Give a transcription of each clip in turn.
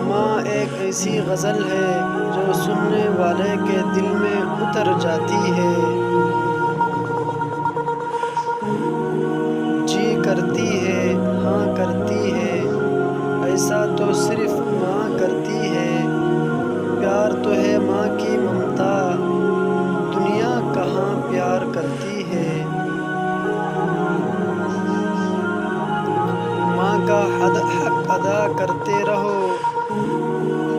ماں ایک ایسی غزل ہے جو سننے والے کے دل میں اتر جاتی ہے۔ جی کرتی ہے، ہاں کرتی ہے، ایسا تو صرف ماں کرتی ہے۔ پیار تو ہے ماں کی ممتا، دنیا کہاں پیار کرتی ہے۔ ماں کا حق ادا کرتے رہو،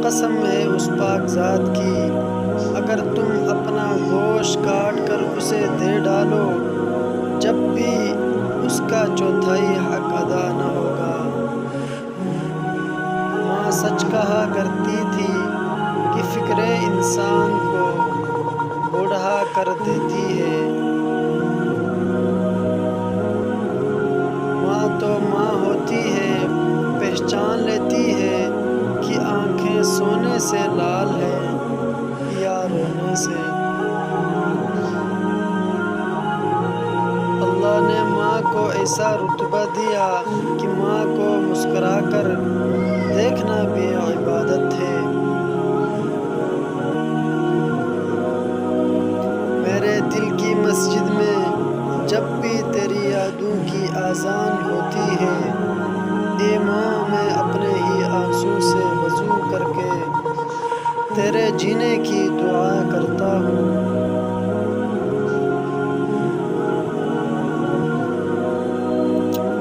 قسم ہے اس پاک ذات کی۔ اگر تم اپنا گوشت کاٹ کر اسے دے ڈالو، جب بھی اس کا چوتھائی حق ادا نہ ہوگا۔ ماں سچ کہا کرتی تھی کہ فکر انسان کو بوڑھا کر دیتی ہے۔ ماں تو ماں ہوتی ہے، پہچان لیتی ہے کہ آنکھیں سونے سے لال ہیں یا رونے سے۔ اللہ نے ماں کو ایسا رتبہ دیا کہ ماں کو مسکرا کر دیکھنا بھی عبادت ہے۔ میرے دل کی مسجد میں جب بھی تیری یادوں کی اذان ہوتی ہے، اے ماں میں اپنے ہی آنسوں سے وضو کر کے تیرے جینے کی دعا کرتا ہوں۔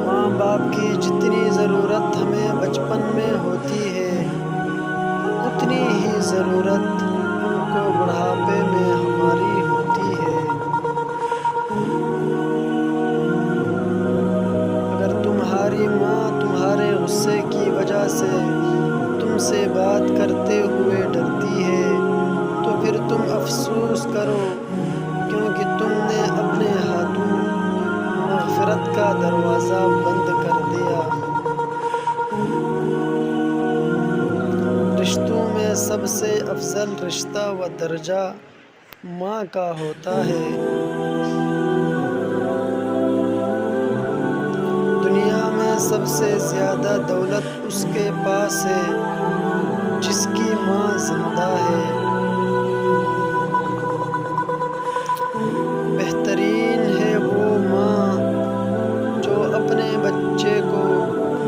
ماں باپ کی جتنی ضرورت ہمیں بچپن میں ہوتی ہے، اتنی ہی ضرورت ان کو بڑھاپے میں ہماری ہوتی ہے۔ اگر تمہاری ماں تمہارے غصے کی وجہ سے تم سے بات کرتے ہوئے ڈرتی ہے، تو پھر تم افسوس کرو، کیونکہ تم نے اپنے ہاتھوں مغفرت کا دروازہ بند کر دیا۔ رشتوں میں سب سے افضل رشتہ و درجہ ماں کا ہوتا ہے۔ دنیا میں سب سے زیادہ دولت اس کے پاس ہے جس کی ماں زندہ ہے۔ بہترین ہے وہ ماں جو اپنے بچے کو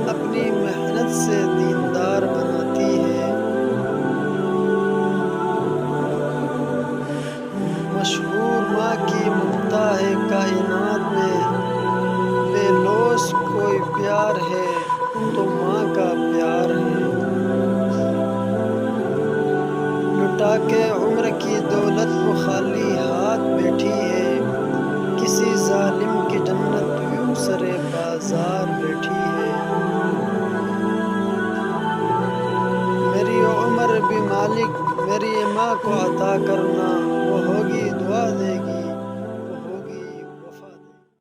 اپنی محنت سے دیندار بناتی ہے۔ مشہور ماں کی ممتا ہے کائنات میں، بے لوث کوئی پیار ہے تو ماں کا پیار ہے۔ لٹا کے عمر کی دولت وہ خالی ہاتھ بیٹھی ہے، کسی ظالم کی جنت یوں سرے بازار بیٹھی ہے۔ میری عمر بھی مالک میری ماں کو عطا کرنا، وہ ہوگی دعا دے گی